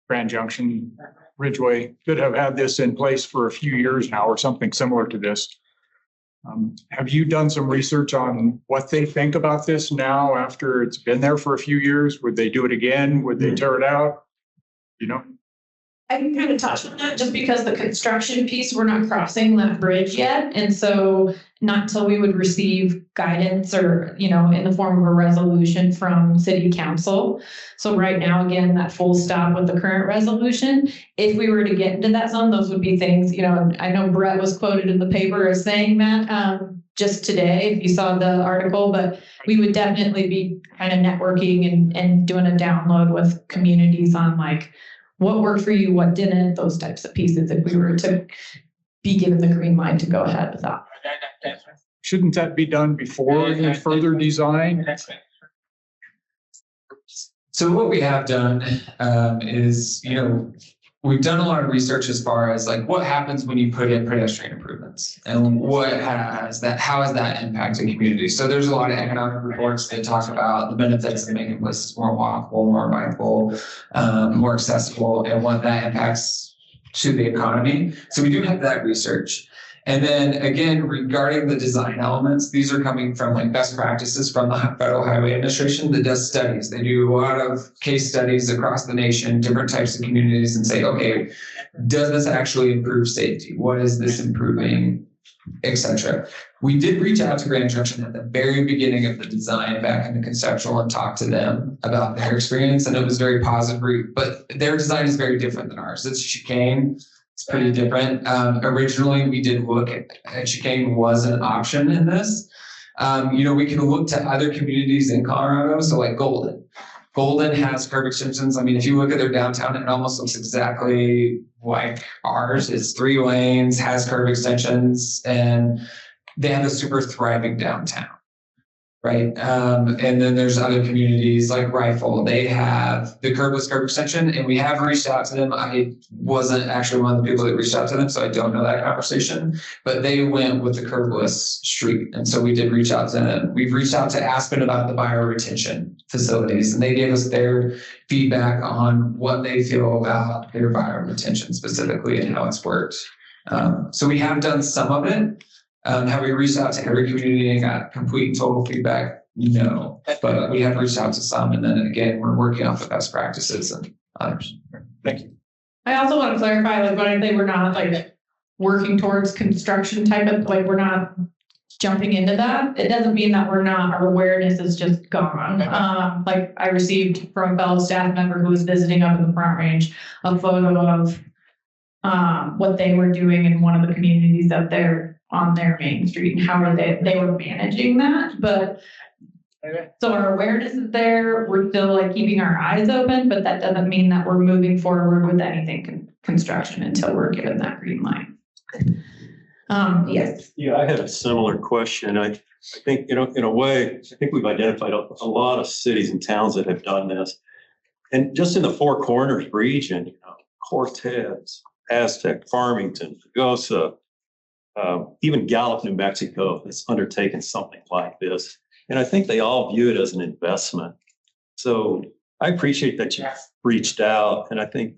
Grand Junction, Ridgeway, that have had this in place for a few years now or something similar to this. Have you done some research on what they think about this now after it's been there for a few years? Would they do it again? Would they tear it out? I can kind of touch on that just because the construction piece, we're not crossing that bridge yet. And so not until we would receive guidance or, in the form of a resolution from city council. So right now, again, that full stop with the current resolution, if we were to get into that zone, those would be things, I know Brett was quoted in the paper as saying that just today, if you saw the article, but we would definitely be kind of networking and doing a download with communities on like, what worked for you, what didn't, those types of pieces, if we were to be given the green light to go ahead with that. Shouldn't that be done before any further design? So what we have done is, we've done a lot of research as far as like what happens when you put in pedestrian improvements and how has that impacted communities. So there's a lot of economic reports that talk about the benefits of making places more walkable, more bikeable, more accessible, and what that impacts to the economy. So we do have that research. And then again, regarding the design elements, these are coming from like best practices from the Federal Highway Administration that does studies. They do a lot of case studies across the nation, different types of communities, and say, okay, does this actually improve safety? What is this improving, etc. We did reach out to Grand Junction at the very beginning of the design back in the conceptual and talk to them about their experience. And it was very positive, but their design is very different than ours. It's chicane. It's pretty different. Originally, we did look at chicane was an option in this. We can look to other communities in Colorado. So like Golden. Golden has curb extensions. I mean, if you look at their downtown, it almost looks exactly like ours. It's 3 lanes, has curb extensions, and they have a super thriving downtown. Right. And then there's other communities like Rifle. They have the curbless curb extension, and we have reached out to them. I wasn't actually one of the people that reached out to them, so I don't know that conversation, but they went with the curbless street. And so we did reach out to them. We've reached out to Aspen about the bioretention facilities, and they gave us their feedback on what they feel about their bioretention specifically and how it's worked. So we have done some of it. Have we reached out to every community and got complete and total feedback? No, but we have reached out to some, and then again, we're working off the best practices and others. Thank you. I also want to clarify, like when I say we're not like working towards construction type of, like we're not jumping into that. It doesn't mean that our awareness is just gone. Like I received from a fellow staff member who was visiting up in the Front Range a photo of what they were doing in one of the communities up there on their main street and how they were managing that. But so our awareness is there. We're still like keeping our eyes open, but that doesn't mean that we're moving forward with anything construction until we're given that green light. Yes. Yeah, I had a similar question. I think, in a way, I think we've identified a lot of cities and towns that have done this. And just in the Four Corners region, Cortez, Aztec, Farmington, Pagosa, even Gallup, New Mexico has undertaken something like this. And I think they all view it as an investment. So I appreciate that you've reached out. And I think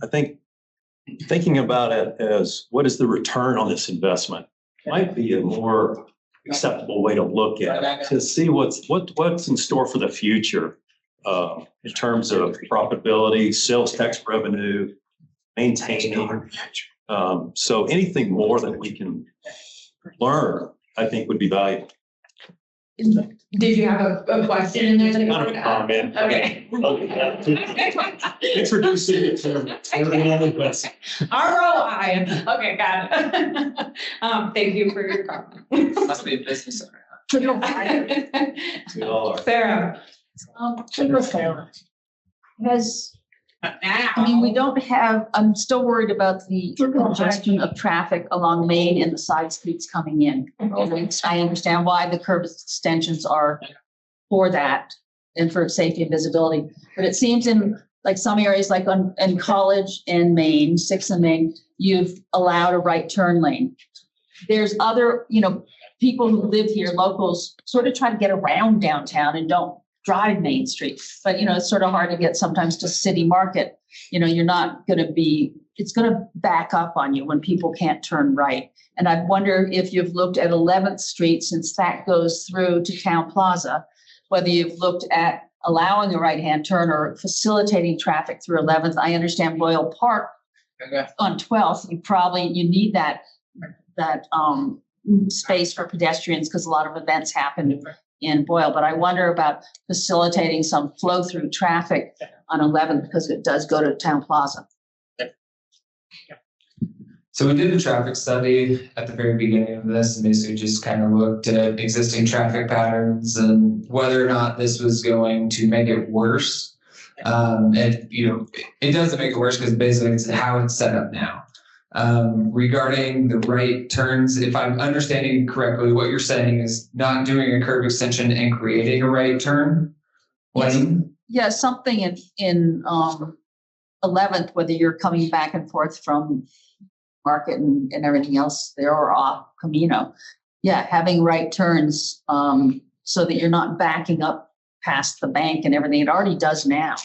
thinking about it as what is the return on this investment might be a more acceptable way to look at it, to see what's in store for the future in terms of profitability, sales tax revenue, maintaining. So anything more that we can learn, I think would be valuable. Did you have a question in there? That you wanted to add? Comment. Okay. Introducing it to ROI. Okay, got it. Thank you for your comment. Must be a business owner. We all are. Sarah. We don't have, I'm still worried about the congestion of traffic along Main and the side streets coming in. I understand why the curb extensions are for that and for safety and visibility. But it seems in like some areas, like in College and Main, 6th and Main, you've allowed a right turn lane. There's other, people who live here, locals, sort of try to get around downtown and don't drive Main Street. But, it's sort of hard to get sometimes to City Market. You're not going to be, it's going to back up on you when people can't turn right. And I wonder if you've looked at 11th Street, since that goes through to Town Plaza, whether you've looked at allowing a right-hand turn or facilitating traffic through 11th. I understand Boyle Park on 12th, you need that space for pedestrians because a lot of events happen in Boyle, but I wonder about facilitating some flow through traffic on 11th because it does go to Town Plaza. So we did a traffic study at the very beginning of this and basically just kind of looked at existing traffic patterns and whether or not this was going to make it worse. It doesn't make it worse because basically it's how it's set up now. Regarding the right turns, if I'm understanding correctly, what you're saying is not doing a curb extension and creating a right turn lane. Yeah, something in 11th, whether you're coming back and forth from Market and everything else there or off Camino. Yeah, having right turns so that you're not backing up past the bank and everything. It already does now.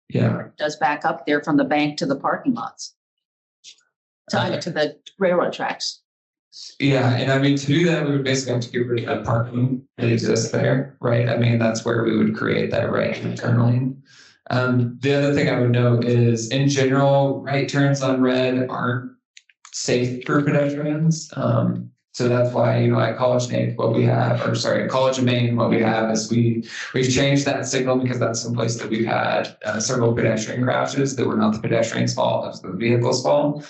Yeah, it does back up there from the bank to the parking lots. To the railroad tracks. Yeah, and to do that, we would basically have to get rid of that parking that exists there, right? That's where we would create that right turn lane. The other thing I would note is, in general, right turns on red aren't safe for pedestrians. So that's why, at College and College of Maine, what we have is we've changed that signal because that's some place that we've had several pedestrian crashes that were not the pedestrian's fault, it was the vehicle's fault.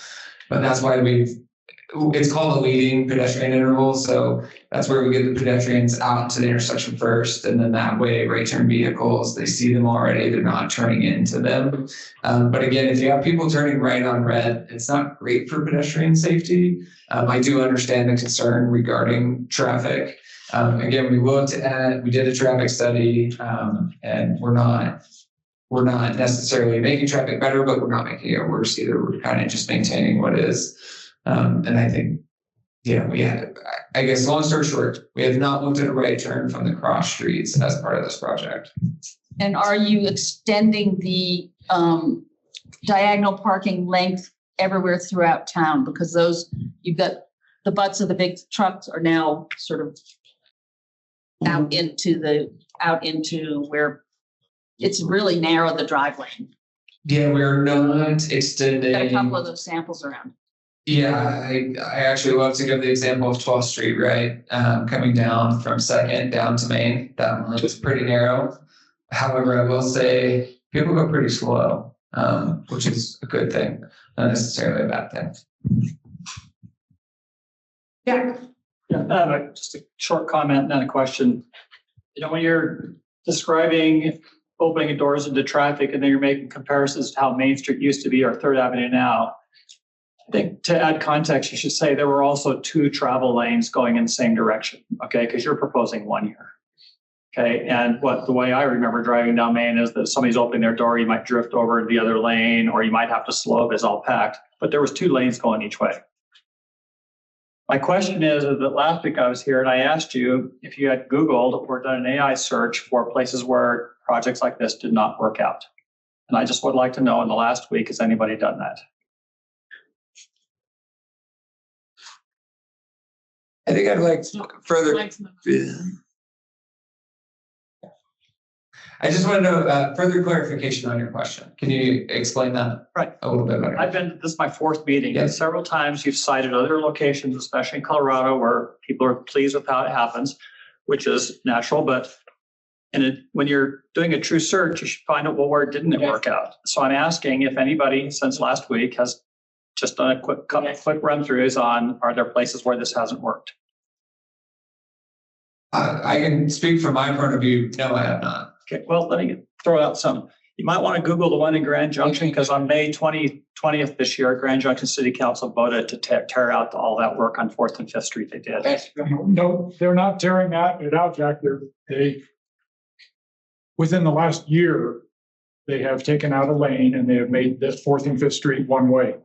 But that's why it's called a leading pedestrian interval. So that's where we get the pedestrians out to the intersection first. And then that way, right turn vehicles, they see them already, they're not turning into them. But again, if you have people turning right on red, it's not great for pedestrian safety. I do understand the concern regarding traffic. Again, we did a traffic study and we're not necessarily making traffic better, but we're not making it worse either. We're kind of just maintaining what is. And I think, I guess long story short, we have not looked at a right turn from the cross streets as part of this project. And are you extending the diagonal parking length everywhere throughout town? Because you've got the butts of the big trucks are now sort of out into where it's really narrow, the drive lane. Yeah, we're not extending. Got a couple of those samples around. Yeah, I actually love to give the example of 12th Street, right? Coming down from 2nd down to Main. That one is pretty narrow. However, I will say people go pretty slow, which is a good thing, not necessarily a bad thing. Yeah. I have just a short comment and then a question. When you're describing opening doors into traffic and then you're making comparisons to how Main Street used to be or 3rd Avenue now, I think to add context, you should say there were also 2 travel lanes going in the same direction, okay? Because you're proposing 1 here. Okay, and the way I remember driving down Main is that somebody's opening their door, you might drift over to the other lane, or you might have to slow if it's all packed, but there was 2 lanes going each way. My question is that last week I was here and I asked you if you had Googled or done an AI search for places where projects like this did not work out. And I just would like to know, in the last week, has anybody done that? I think I'd like further. I just want to know further clarification on your question. Can you explain that a little bit better? This is my 4th meeting, and several times you've cited other locations, especially in Colorado, where people are pleased with how it happens, which is natural, but when you're doing a true search, you should find out, well, where didn't it work out? So I'm asking if anybody since last week has just done a quick run throughs on, are there places where this hasn't worked? I can speak from my point of view. No, I have not. Okay, well, let me throw out some. You might want to Google the one in Grand Junction, because on May 20th this year, Grand Junction City Council voted to tear out all that work on 4th and 5th Street they did. No, they're not tearing it out, Jack. Within the last year, they have taken out a lane and they have made the 4th and 5th Street one way.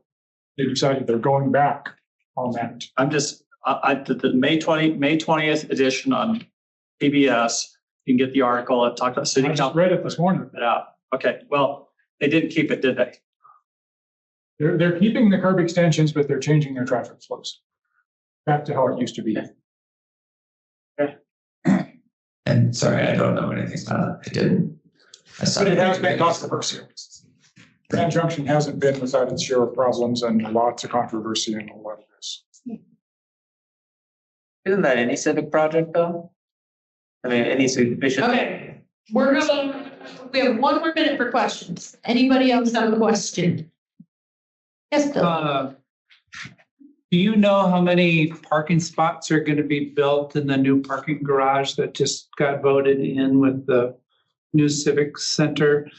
They decided they're going back on that. I'm just, the May 20th edition on PBS, you can get the article. I talked about city council. I just read it this morning. Okay, well, they didn't keep it, did they? They're keeping the curb extensions, but they're changing their traffic flows back to how it used to be. Okay. And sorry, I don't know anything about it. I didn't. But it has been controversial. Grand Junction hasn't been without its share of problems and lots of controversy in a lot of this. Isn't that any civic project though? I mean, any subdivision. Okay, we have 1 more minute for questions. Anybody else have a question? Yes, Bill. Do you know how many parking spots are going to be built in the new parking garage that just got voted in with the new civic center?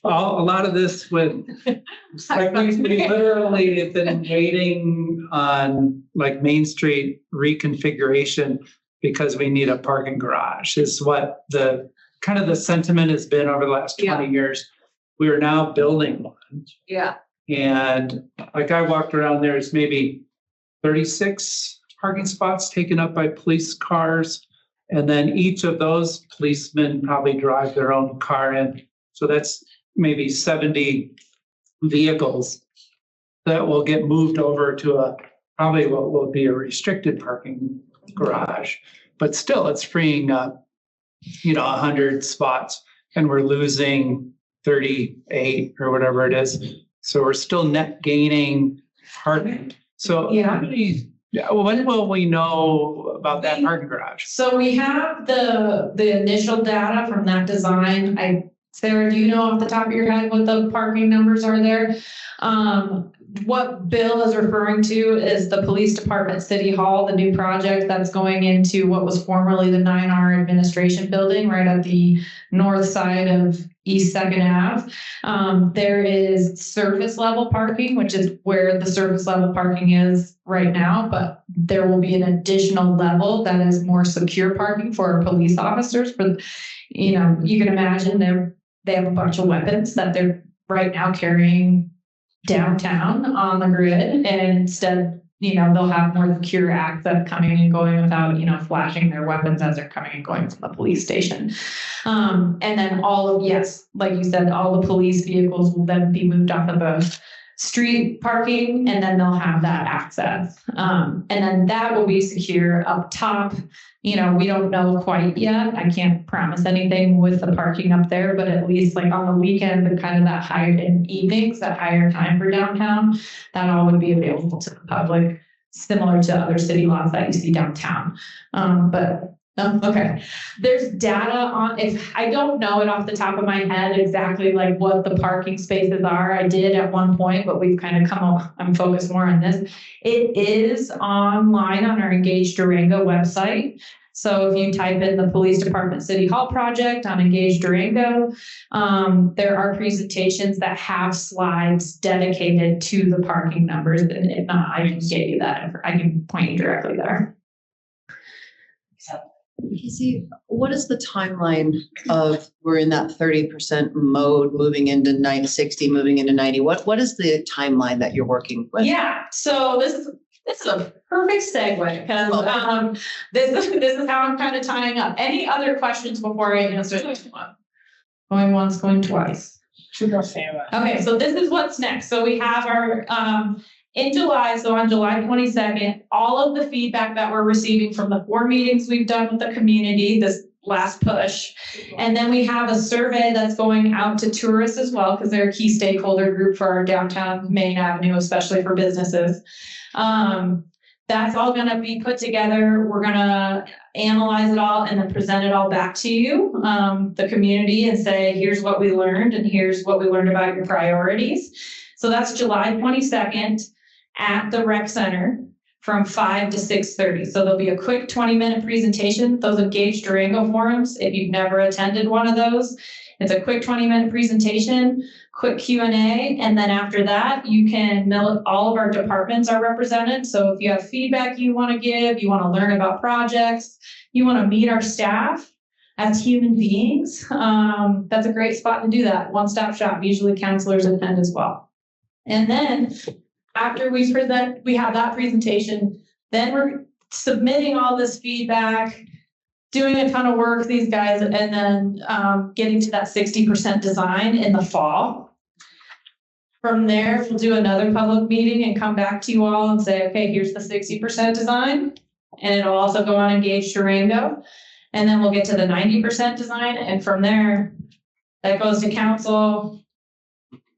A lot of this would, like, we literally have been waiting on like Main Street reconfiguration because we need a parking garage is what the kind of the sentiment has been over the last 20 years. We are now building one. Yeah. And like I walked around, there's maybe 36 parking spots taken up by police cars. And then each of those policemen probably drive their own car in. So that's maybe 70 vehicles that will get moved over to probably what will be a restricted parking garage. But still, it's freeing up, 100 spots, and we're losing 38 or whatever it is. So we're still net gaining parking. So when will we know about that parking garage? So we have the initial data from that design. Sarah, do you know off the top of your head what the parking numbers are there? What Bill is referring to is the police department, City Hall, the new project that's going into what was formerly the 9R administration building right at the north side of East 2nd Ave. There is surface level parking, which is where the surface level parking is right now, but there will be an additional level that is more secure parking for our police officers. You can imagine they have a bunch of weapons that they're right now carrying downtown on the grid, and instead, they'll have more secure access coming and going without, flashing their weapons as they're coming and going from the police station. And then like you said, all the police vehicles will then be moved off of the street parking, and then they'll have that access. And then that will be secure up top. We don't know quite yet. I can't promise anything with the parking up there, but at least like on the weekend and kind of that higher in evenings, that higher time for downtown, that all would be available to the public, similar to other city lots that you see downtown. Okay. There's data on, if I don't know it off the top of my head exactly like what the parking spaces are. I did at one point, but we've kind of I'm focused more on this. It is online on our Engage Durango website. So if you type in the Police Department City Hall project on Engage Durango, there are presentations that have slides dedicated to the parking numbers. And if not, I can get you that. I can point you directly there. Casey, what is the timeline of, we're in that 30% mode, moving into 60, moving into 90? What is the timeline that you're working with? Yeah, so this is a perfect segue because this is how I'm kind of tying up. Any other questions before I answer this one? Going once, going twice. Okay, so this is what's next. So we have our in July, so on July 22nd, all of the feedback that we're receiving from the 4 meetings we've done with the community, this last push. And then we have a survey that's going out to tourists as well, because they're a key stakeholder group for our downtown Main Avenue, especially for businesses. That's all going to be put together. We're going to analyze it all and then present it all back to you, the community, and say, here's what we learned and here's what we learned about your priorities. So that's July 22nd at the rec center from 5 to 6:30. So there'll be a quick 20-minute presentation. Those Engage Durango forums, if you've never attended one of those, it's a quick 20-minute presentation, quick Q&A, and then after that, you can know all of our departments are represented. So if you have feedback you want to give, you want to learn about projects, you want to meet our staff as human beings, that's a great spot to do that. One-stop shop. Usually counselors attend as well. And then after we have that presentation, then we're submitting all this feedback, doing a ton of work, these guys, and then getting to that 60% design in the fall. From there, we'll do another public meeting and come back to you all and say, okay, here's the 60% design. And it'll also go on Engage Durango. And then we'll get to the 90% design. And from there, that goes to council.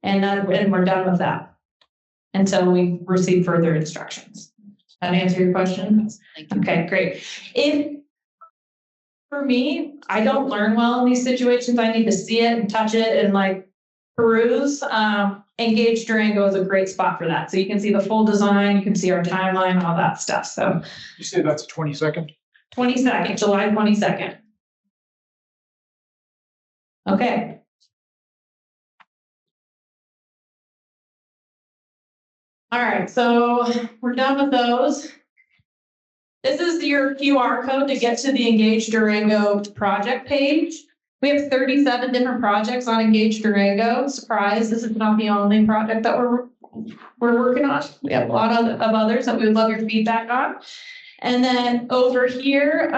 And we're done with that until we receive further instructions. That answer your question? Okay, great. For me, I don't learn well in these situations. I need to see it and touch it and like peruse. Engage Durango is a great spot for that. So you can see the full design, you can see our timeline, all that stuff. So you say that's 22nd? 22nd, July 22nd. Okay. All right, so we're done with those. This is your QR code to get to the Engage Durango project page. We have 37 different projects on Engage Durango. Surprise, this is not the only project that we're working on. We have a lot of others that we would love your feedback on. And then over here,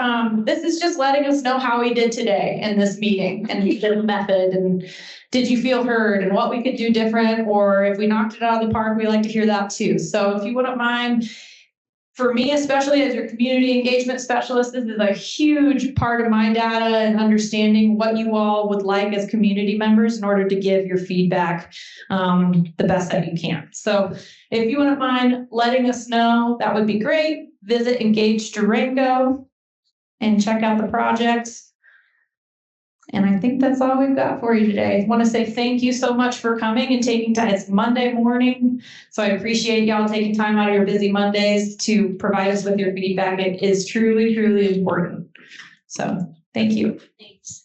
this is just letting us know how we did today in this meeting and the method, and did you feel heard and what we could do different, or if we knocked it out of the park, we like to hear that too. So if you wouldn't mind, for me, especially as your community engagement specialist, this is a huge part of my data and understanding what you all would like as community members in order to give your feedback the best that you can. So if you wouldn't mind letting us know, that would be great. Visit Engage Durango and check out the projects. And I think that's all we've got for you today. I want to say thank you so much for coming and taking time. It's Monday morning, so I appreciate y'all taking time out of your busy Mondays to provide us with your feedback. It is truly, truly important. So thank you. Thanks.